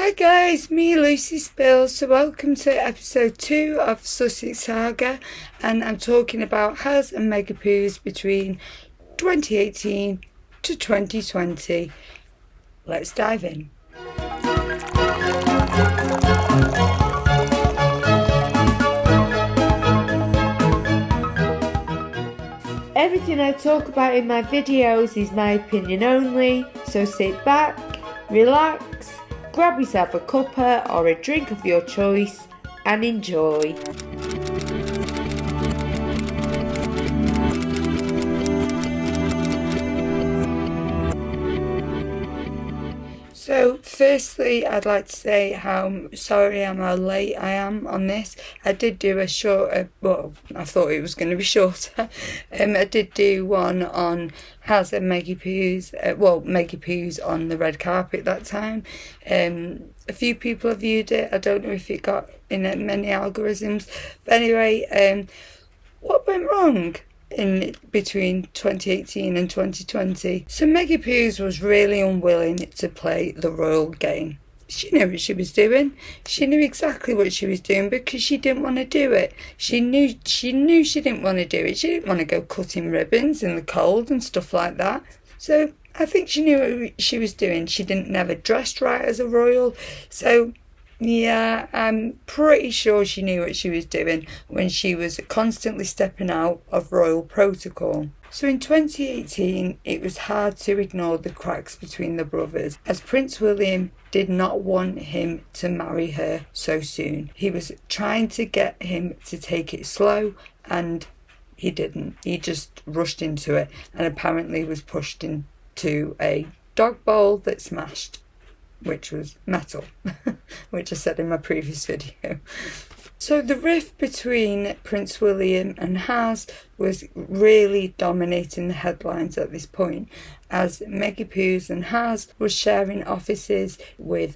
Hi guys, me Lucie Spills. So welcome to episode 2 of Sussex Saga, and I'm talking about Has and Megxit between 2018 to 2020. Let's dive in. Everything I talk about in my videos is my opinion only, so sit back, relax, grab yourself a cuppa or a drink of your choice and enjoy. So firstly, I'd like to say how sorry I am how late I am on this. I did do a short, I thought it was going to be shorter. I did do one on Has and Megxit on the red carpet that time. A few people have viewed it. I don't know if it got in many algorithms. But anyway, what went wrong in between 2018 and 2020? So Megxit was really unwilling to play the royal game. She knew what she was doing. She knew exactly what she was doing because she didn't want to do it. She knew she didn't want to do it. She didn't want to go cutting ribbons in the cold and stuff like that. So I think she knew what she was doing. She never dressed right as a royal. So yeah, I'm pretty sure she knew what she was doing when she was constantly stepping out of royal protocol. So in 2018, it was hard to ignore the cracks between the brothers, as Prince William did not want him to marry her so soon. He was trying to get him to take it slow, and he didn't. He just rushed into it and apparently was pushed into a dog bowl that smashed, which was metal, which I said in my previous video. So the rift between Prince William and Has was really dominating the headlines at this point, as Megxit and Has were sharing offices with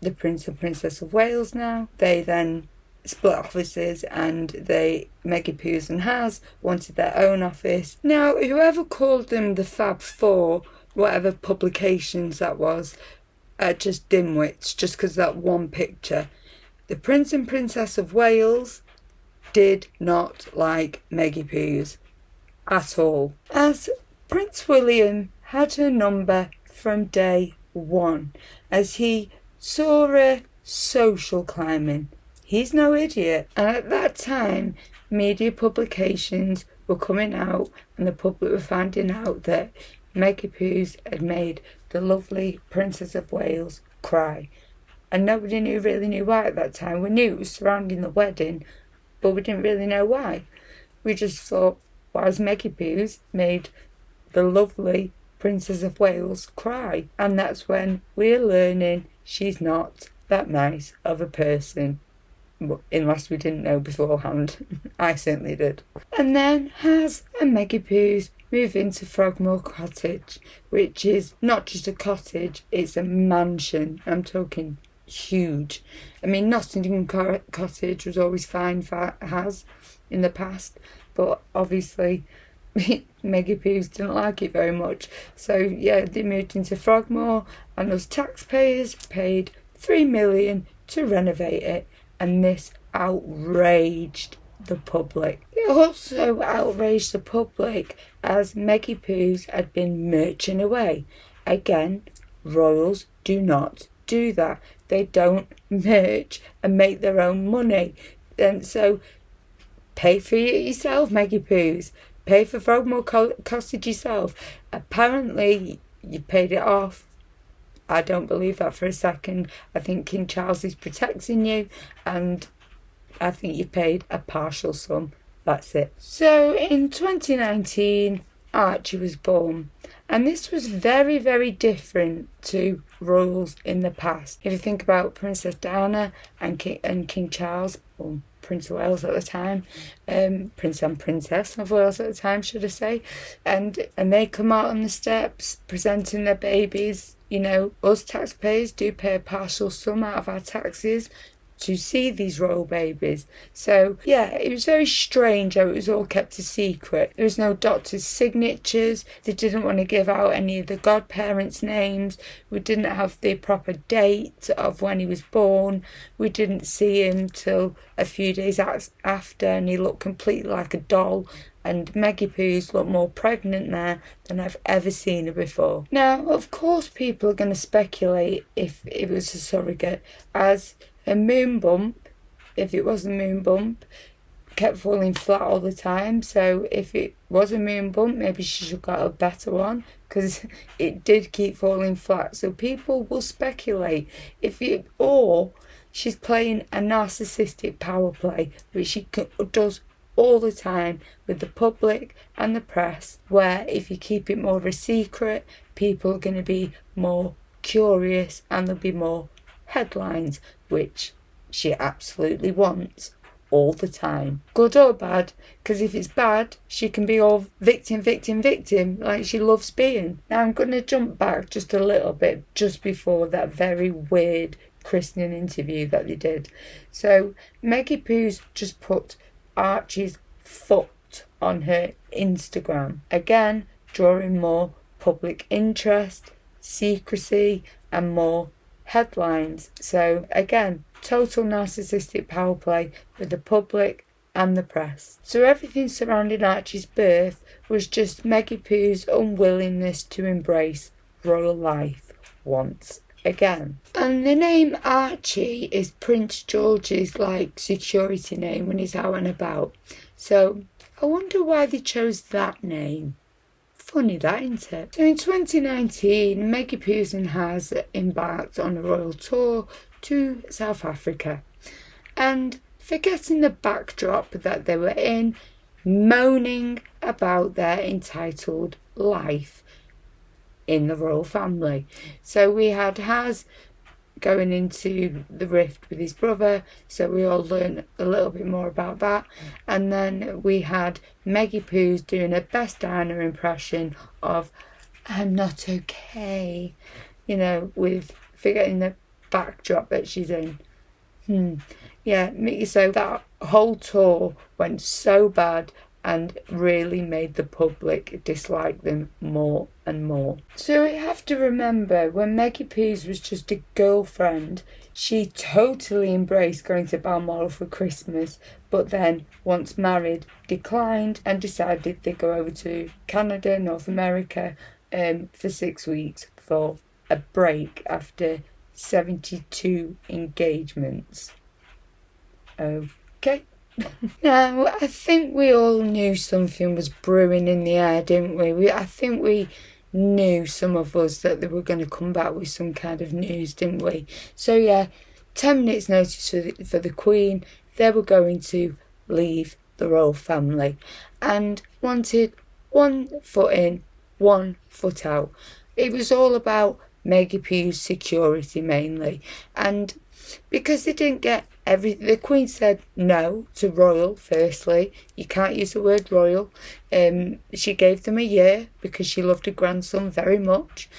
the Prince and Princess of Wales now. They then split offices and Megxit and Has wanted their own office. Now, whoever called them the Fab Four, whatever publications that was, are just dimwits just because that one picture. The Prince and Princess of Wales did not like Megxit at all, as Prince William had her number from day one, as he saw her social climbing. He's no idiot. And at that time, media publications were coming out and the public were finding out that Megxit had made the lovely Princess of Wales cry. And nobody really knew why at that time. We knew it was surrounding the wedding, but we didn't really know why. We just thought, why has Megxit made the lovely Princess of Wales cry? And that's when we're learning she's not that nice of a person. Unless we didn't know beforehand. I certainly did. And then Has and Megxit move into Frogmore Cottage, which is not just a cottage, it's a mansion. I'm talking huge. I mean, Nottingham Cottage was always fine for Has in the past, but obviously Megxit didn't like it very much. So yeah, they moved into Frogmore, and us taxpayers paid $3 million to renovate it, and this outraged the public. It also outraged the public as Megxit had been merching away. Again, royals do not do that. They don't merch and make their own money. And so pay for it yourself, Megxit. Pay for Frogmore Cottage yourself. Apparently you paid it off. I don't believe that for a second. I think King Charles is protecting you, and I think you paid a partial sum. That's it. So in 2019, Archie was born, and this was very, very different to royals in the past. If you think about Princess Diana and King Charles, or Prince of Wales at the time, Prince and Princess of Wales at the time, should I say, and they come out on the steps presenting their babies. You know, us taxpayers do pay a partial sum out of our taxes to see these royal babies. So yeah, it was very strange how it was all kept a secret. There was no doctor's signatures. They didn't want to give out any of the godparents' names. We didn't have the proper date of when he was born. We didn't see him till a few days after, and he looked completely like a doll. And Meggie Poos looked more pregnant there than I've ever seen her before. Now, of course, people are going to speculate if it was a surrogate, as a moon bump, if it was a moon bump, kept falling flat all the time. So if it was a moon bump, maybe she should have got a better one, because it did keep falling flat. So people will speculate or she's playing a narcissistic power play, which she does all the time with the public and the press, where if you keep it more of a secret, people are going to be more curious and there'll be more headlines, which she absolutely wants all the time. Good or bad, because if it's bad, she can be all victim, like she loves being. Now I'm going to jump back just a little bit, just before that very weird christening interview that they did. So Meggie Poos just put Archie's foot on her Instagram, again drawing more public interest, secrecy and more headlines. So again, total narcissistic power play with the public and the press. So everything surrounding Archie's birth was just Meggie Poo's unwillingness to embrace royal life once again. And the name Archie is Prince George's security name when he's out and about. So I wonder why they chose that name. Funny that, isn't it? So in 2019, Meggie Poos has embarked on a royal tour to South Africa. And forgetting the backdrop that they were in, moaning about their entitled life in the royal family. So we had Haz going into the rift with his brother, so we all learned a little bit more about that. And then we had Meggie Poos doing her best Diana impression of "I'm not okay," with forgetting the backdrop that she's in. Yeah, so that whole tour went so bad and really made the public dislike them more and more. So we have to remember, when Meggie Poos was just a girlfriend, she totally embraced going to Balmoral for Christmas, but then, once married, declined and decided they'd go over to Canada, North America, for 6 weeks for a break after 72 engagements. Okay. Now, I think we all knew something was brewing in the air, didn't we? I think we knew, some of us, that they were going to come back with some kind of news, didn't we? So yeah, 10 minutes notice for the Queen. They were going to leave the royal family and wanted 1 foot in, 1 foot out. It was all about Meggie Poos' security mainly, and because they didn't get the Queen said no to royal. Firstly, you can't use the word royal. She gave them a year because she loved her grandson very much,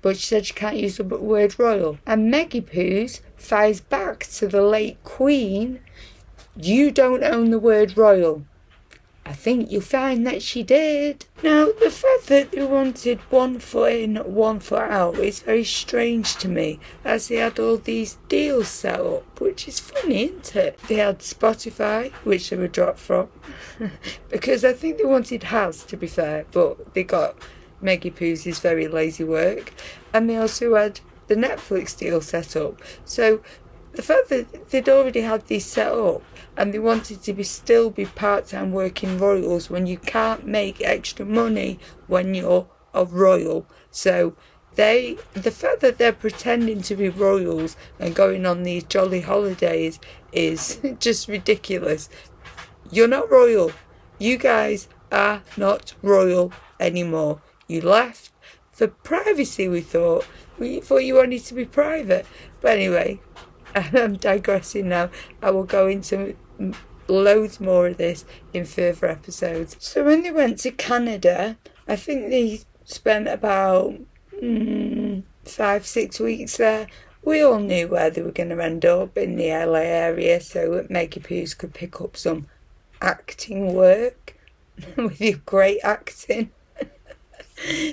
but she said she can't use the word royal. And Meggie Poos fires back to the late Queen, "You don't own the word royal." I think you'll find that she did. Now, the fact that they wanted 1 foot in, 1 foot out is very strange to me, as they had all these deals set up, which is funny, isn't it? They had Spotify, which they were dropped from, because I think they wanted Haz, to be fair, but they got Meggie Poos' very lazy work, and they also had the Netflix deal set up. So the fact that they'd already had these set up and they wanted to still be part-time working royals when you can't make extra money when you're a royal. So the fact that they're pretending to be royals and going on these jolly holidays is just ridiculous. You're not royal. You guys are not royal anymore. You left for privacy, we thought. We thought you wanted to be private. But anyway, I'm digressing now. I will go into loads more of this in further episodes. So when they went to Canada, I think they spent about 5-6 weeks there, we all knew where they were going to end up, in the LA area, so Meggie Poos could pick up some acting work with your great acting.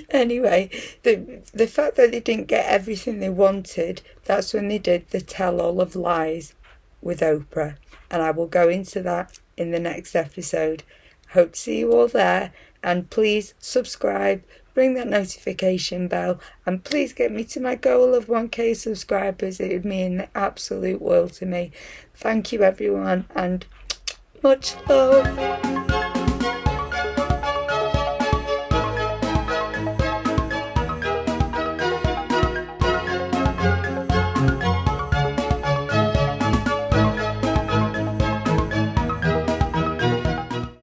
Anyway, the fact that they didn't get everything they wanted, that's when they did the tell-all of lies with Oprah. And I will go into that in the next episode. Hope to see you all there. And please subscribe, ring that notification bell, and please get me to my goal of 1k subscribers. It would mean the absolute world to me. Thank you everyone, and much love.